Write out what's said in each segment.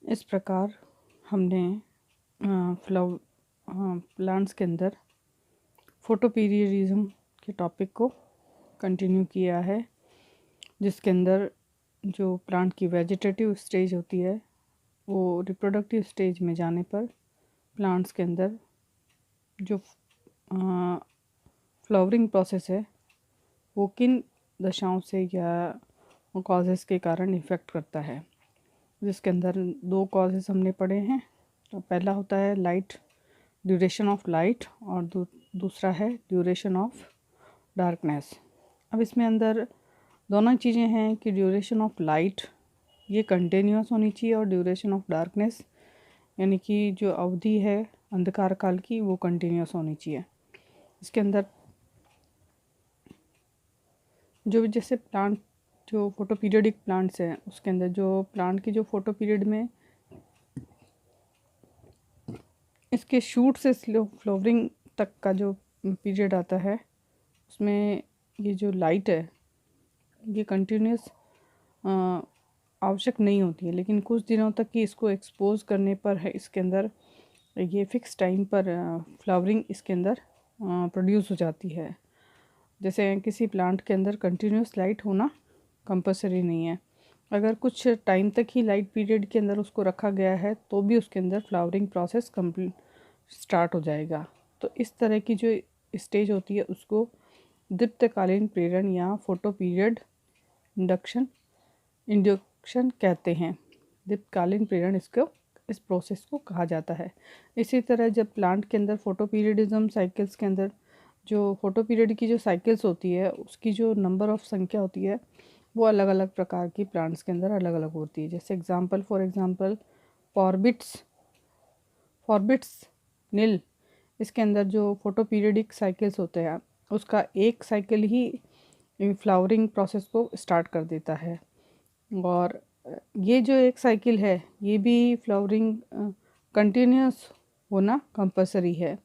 इस प्रकार हमने प्लांट्स के अंदर फोटोपीरियडिज्म के टॉपिक को कंटिन्यू किया है, जिसके अंदर जो प्लांट की वेजिटेटिव स्टेज होती है वो रिप्रोडक्टिव स्टेज में जाने पर प्लांट्स के अंदर जो फ्लावरिंग प्रोसेस है वो किन दशाओं से या कॉजेज़ के कारण इफ़ेक्ट करता है, जिसके अंदर दो कॉजेज़ हमने पढ़े हैं। तो पहला होता है लाइट, ड्यूरेशन ऑफ लाइट, और दूसरा है ड्यूरेशन ऑफ डार्कनेस। अब इसमें अंदर दोनों चीज़ें हैं कि ड्यूरेशन ऑफ लाइट ये कंटिन्यूस होनी चाहिए और ड्यूरेशन ऑफ डार्कनेस यानी कि जो अवधि है अंधकार काल की वो कंटिन्यूस होनी चाहिए। इसके अंदर जो जैसे प्लांट जो फोटो पीरियडिक प्लांट्स हैं उसके अंदर जो प्लांट की जो फोटो पीरियड में इसके शूट से फ्लावरिंग तक का जो पीरियड आता है उसमें ये जो लाइट है ये कंटिन्यूस आवश्यक नहीं होती है, लेकिन कुछ दिनों तक ही इसको एक्सपोज करने पर है इसके अंदर ये फिक्स टाइम पर फ्लावरिंग इसके अंदर प्रोड्यूस हो जाती है। जैसे किसी प्लांट के अंदर कंटिन्यूस लाइट होना कंपलसरी नहीं है, अगर कुछ टाइम तक ही लाइट पीरियड के अंदर उसको रखा गया है तो भी उसके अंदर फ्लावरिंग प्रोसेस कंप्लीट स्टार्ट हो जाएगा। तो इस तरह की जो स्टेज होती है उसको दीप्तकालीन प्रेरण या फोटो पीरियड इंडक्शन कहते हैं। दीप्तकालीन प्रेरण इस प्रोसेस को कहा जाता है। इसी तरह जब प्लांट के अंदर फोटो पीरियडिज्म साइकिल्स के अंदर जो फोटो पीरियड की जो साइकिल्स होती है उसकी जो नंबर ऑफ संख्या होती है वो अलग अलग प्रकार की प्लांट्स के अंदर अलग अलग होती है। जैसे फॉर एग्जांपल फॉरबिट्स नील, इसके अंदर जो फोटो पीरियडिक साइकिल्स होते हैं उसका एक साइकिल ही फ्लावरिंग प्रोसेस को स्टार्ट कर देता है, और ये जो एक साइकिल है ये भी फ्लावरिंग कंटिन्यूस होना कंपलसरी है,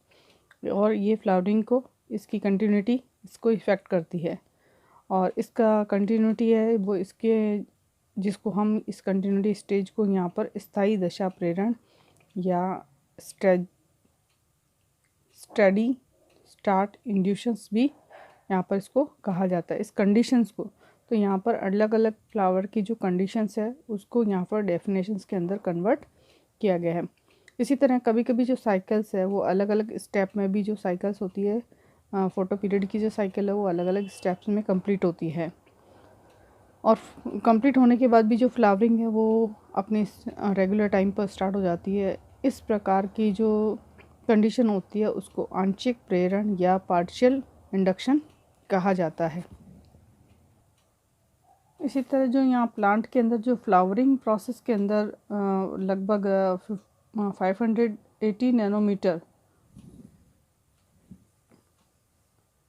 और ये फ्लावरिंग को इसकी कंटिन्यूटी इसको इफ़ेक्ट करती है। और इसका कंटिन्यूटी है वो इसके जिसको हम इस कंटिन्यूटी स्टेज को यहाँ पर स्थायी दशा प्रेरण या स्टडी स्टार्ट इंड्यूशंस भी यहाँ पर इसको कहा जाता है। इस कंडीशंस को तो यहाँ पर अलग अलग फ्लावर की जो कंडीशंस है उसको यहाँ पर डेफिनेशंस के अंदर कन्वर्ट किया गया है। इसी तरह कभी कभी जो साइकिल्स है वो अलग अलग स्टेप में भी जो साइकिल्स होती है फोटो पीरियड की जो साइकिल है वो अलग अलग स्टेप्स में कंप्लीट होती है, और कंप्लीट होने के बाद भी जो फ्लावरिंग है वो अपने रेगुलर टाइम पर स्टार्ट हो जाती है। इस प्रकार की जो कंडीशन होती है उसको आंशिक प्रेरण या पार्शियल इंडक्शन कहा जाता है। इसी तरह जो यहाँ प्लांट के अंदर जो फ्लावरिंग प्रोसेस के अंदर लगभग 580 नैनोमीटर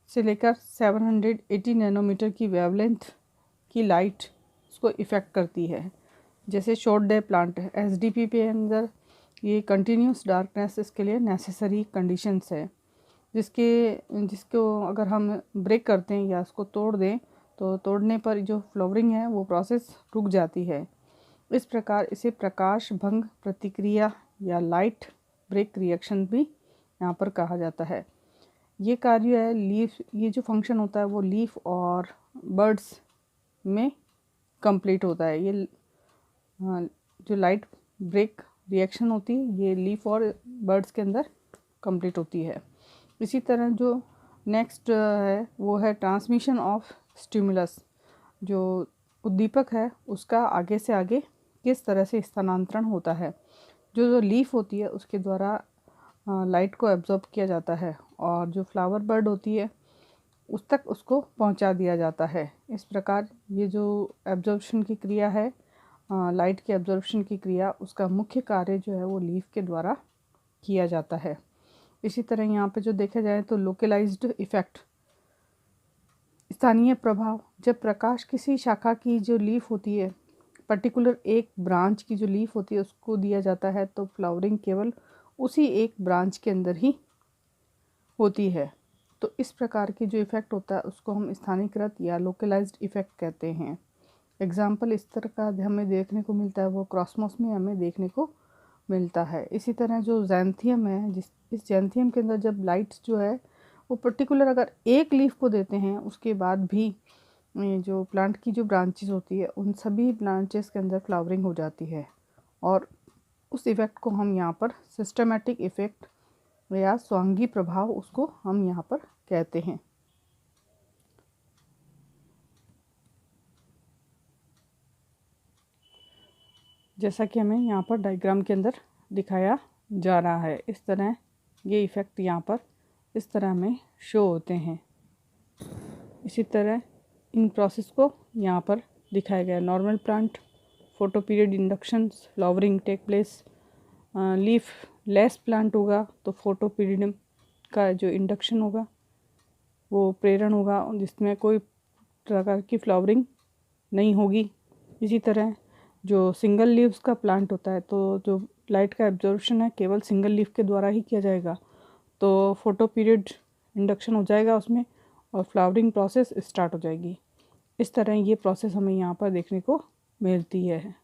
से लेकर 780 नैनोमीटर की वेवलेंथ की लाइट उसको इफ़ेक्ट करती है। जैसे शॉर्ट डे प्लांट है SDP पे अंदर ये कंटिन्यूस डार्कनेस इसके लिए नेसेसरी कंडीशंस है, जिसको अगर हम ब्रेक करते हैं या इसको तोड़ दें तो तोड़ने पर जो फ्लावरिंग है वो प्रोसेस रुक जाती है। इस प्रकार इसे प्रकाश भंग प्रतिक्रिया या लाइट ब्रेक रिएक्शन भी यहाँ पर कहा जाता है। ये कार्य है लीफ, ये जो फंक्शन होता है वो लीफ और बर्ड्स में कंप्लीट होता है। ये जो लाइट ब्रेक रिएक्शन होती है ये लीफ और बर्ड्स के अंदर कंप्लीट होती है। इसी तरह जो नेक्स्ट है वो है ट्रांसमिशन ऑफ स्टिमुलस, जो उद्दीपक है उसका आगे से आगे किस तरह से स्थानांतरण होता है। जो लीफ होती है उसके द्वारा लाइट को एब्जॉर्ब किया जाता है और जो फ्लावर बर्ड होती है उस तक उसको पहुंचा दिया जाता है। इस प्रकार ये जो एब्जॉर्प्शन की क्रिया है लाइट के एब्जॉर्प्शन की क्रिया उसका मुख्य कार्य जो है वो लीफ के द्वारा किया जाता है। इसी तरह यहाँ पे जो देखा जाए तो लोकलाइज्ड इफ़ेक्ट, स्थानीय प्रभाव, जब प्रकाश किसी शाखा की जो लीफ होती है पर्टिकुलर एक ब्रांच की जो लीफ होती है उसको दिया जाता है तो फ्लावरिंग केवल उसी एक ब्रांच के अंदर ही होती है। तो इस प्रकार की जो इफ़ेक्ट होता है उसको हम स्थानीयकृत या लोकलाइज्ड इफ़ेक्ट कहते हैं। एग्जाम्पल इस तरह का हमें देखने को मिलता है वो क्रॉसमॉस में हमें देखने को मिलता है। इसी तरह जो जैंथियम है, इस जैंथियम के अंदर जब लाइट्स जो है वो पर्टिकुलर अगर एक लीफ को देते हैं, उसके बाद भी जो प्लांट की जो ब्रांचेस होती है उन सभी ब्रांचेस के अंदर फ्लावरिंग हो जाती है। और उस इफ़ेक्ट को हम यहाँ पर सिस्टमेटिक इफ़ेक्ट या स्वांगी प्रभाव उसको हम यहाँ पर कहते हैं। जैसा कि हमें यहाँ पर डायग्राम के अंदर दिखाया जा रहा है, इस तरह ये इफ़ेक्ट यहाँ पर इस तरह हमें शो होते हैं। इसी तरह इन प्रोसेस को यहाँ पर दिखाया गया। Normal plant photoperiod induction flowering take place. Leafless plant होगा तो फोटो पीरियड का जो इंडक्शन होगा वो प्रेरण होगा, जिसमें कोई प्रकार की फ्लावरिंग नहीं होगी। इसी तरह जो सिंगल लीव्स का प्लांट होता है तो जो लाइट का एब्जॉर्प्शन है केवल सिंगल लीफ के द्वारा ही किया जाएगा, तो फोटो पीरियड इंडक्शन हो जाएगा उसमें और फ्लावरिंग प्रोसेस स्टार्ट हो जाएगी। इस तरह ये प्रोसेस हमें यहाँ पर देखने को मिलती है।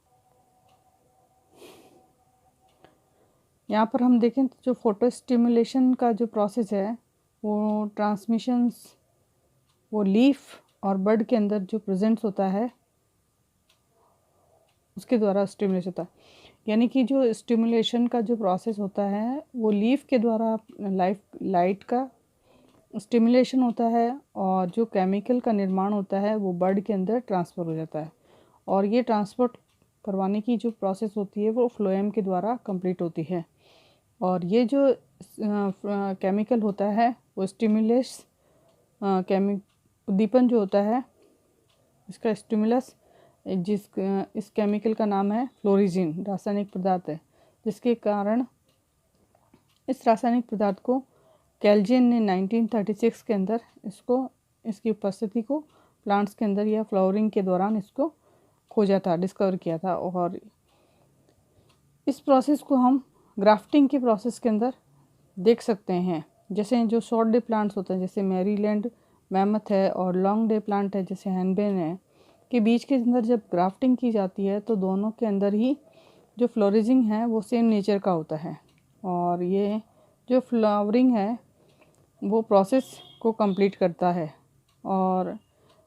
यहाँ पर हम देखें तो जो फोटो स्टिमुलेशन का जो प्रोसेस है वो ट्रांसमिशंस वो लीफ और बड के अंदर जो प्रेजेंट्स होता है उसके द्वारा स्टिमुलेट होता है। यानी कि जो स्टिमुलेशन का जो प्रोसेस होता है वो लीफ के द्वारा लाइट का स्टिमुलेशन होता है और जो केमिकल का निर्माण होता है वो बड के अंदर ट्रांसफ़र हो जाता है। और ये ट्रांसपोर्ट करवाने की जो प्रोसेस होती है वो फ्लोएम के द्वारा कंप्लीट होती है। और ये जो केमिकल होता है वो स्टिमुलस उद्दीपन जो होता है इसका स्टिमुलस इस केमिकल का नाम है फ्लोरिजिन, रासायनिक पदार्थ है, जिसके कारण इस रासायनिक पदार्थ को कैल्जियन ने 1936 के अंदर इसकी उपस्थिति को प्लांट्स के अंदर या फ्लावरिंग के दौरान इसको खोजा था, डिस्कवर किया था। और इस प्रोसेस को हम ग्राफ्टिंग के प्रोसेस के अंदर देख सकते हैं। जैसे जो शॉर्ट डे प्लांट्स होते हैं जैसे मैरीलैंड मैमथ है और लॉन्ग डे प्लांट है जैसे हैनबेन है, के बीच के अंदर जब ग्राफ्टिंग की जाती है तो दोनों के अंदर ही जो फ्लोरिजिंग है वो सेम नेचर का होता है। और ये जो फ्लावरिंग है वो प्रोसेस को कंप्लीट करता है और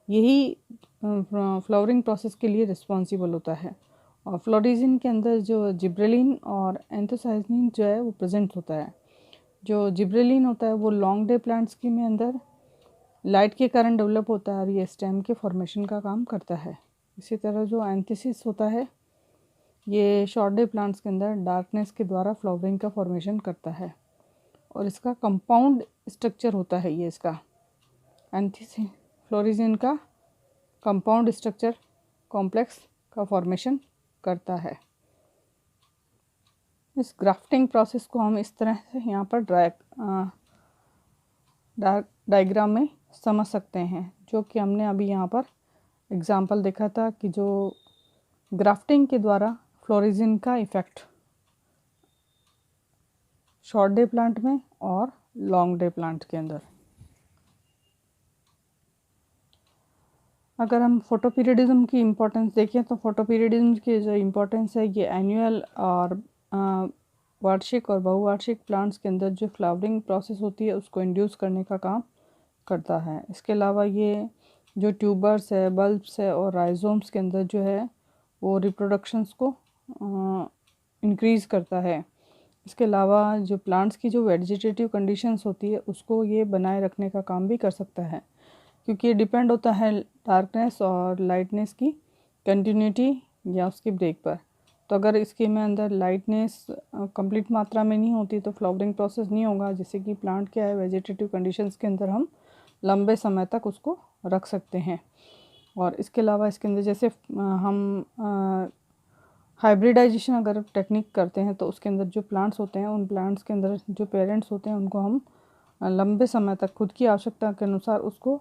यही फ्लावरिंग प्रोसेस के लिए रिस्पॉन्सिबल होता है। और फ्लोरिजिन के अंदर जो जिब्रेलिन और एंथोसाइनिन जो है वो प्रेजेंट होता है। जो जिब्रेलिन होता है वो लॉन्ग डे प्लांट्स के में अंदर लाइट के कारण डेवलप होता है और ये स्टेम के फॉर्मेशन का काम करता है। इसी तरह जो एंथिसिस होता है ये शॉर्ट डे प्लांट्स के अंदर डार्कनेस के द्वारा फ्लावरिंग का फॉर्मेशन करता है और इसका कंपाउंड स्ट्रक्चर होता है। ये इसका एंथिसिस फ्लोरिजिन का कंपाउंड स्ट्रक्चर कॉम्प्लेक्स का फॉर्मेशन करता है। इस ग्राफ्टिंग प्रोसेस को हम इस तरह से यहाँ पर डायग्राम में समझ सकते हैं, जो कि हमने अभी यहाँ पर एग्जांपल देखा था कि जो ग्राफ्टिंग के द्वारा फ्लोरिजिन का इफ़ेक्ट शॉर्ट डे प्लांट में और लॉन्ग डे प्लांट के अंदर। अगर हम फोटोपीरियडिज्म की इम्पोर्टेंस देखें तो फोटोपीरियडिज्म की जो इम्पोर्टेंस है ये एनुअल और वार्षिक और बहुवार्षिक प्लांट्स के अंदर जो फ्लावरिंग प्रोसेस होती है उसको इंड्यूस करने का काम करता है। इसके अलावा ये जो ट्यूबर्स है, बल्ब्स है और राइजोम्स के अंदर जो है वो रिप्रोडक्शंस को इंक्रीज़ करता है। इसके अलावा जो प्लांट्स की जो वेजिटेटिव कंडीशंस होती है उसको ये बनाए रखने का काम भी कर सकता है, क्योंकि ये डिपेंड होता है डार्कनेस और लाइटनेस की कंटिन्यूटी या उसके ब्रेक पर। तो अगर इसके में अंदर लाइटनेस कंप्लीट मात्रा में नहीं होती तो फ्लावरिंग प्रोसेस नहीं होगा, जिससे कि प्लांट क्या है वेजिटेटिव कंडीशंस के अंदर हम लंबे समय तक उसको रख सकते हैं। और इसके अलावा इसके अंदर जैसे हम हाइब्रिडाइजेशन अगर टेक्निक करते हैं तो उसके अंदर जो प्लांट्स होते हैं उन प्लांट्स के अंदर जो पेरेंट्स होते हैं उनको हम लंबे समय तक खुद की आवश्यकता के अनुसार उसको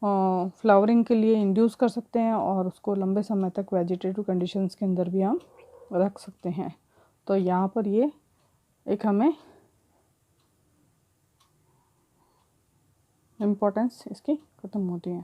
फ्लावरिंग के लिए इंड्यूस कर सकते हैं और उसको लंबे समय तक वेजिटेटिव कंडीशंस के अंदर भी हम रख सकते हैं। तो यहाँ पर ये एक हमें इम्पोर्टेंस इसकी ख़त्म होती है।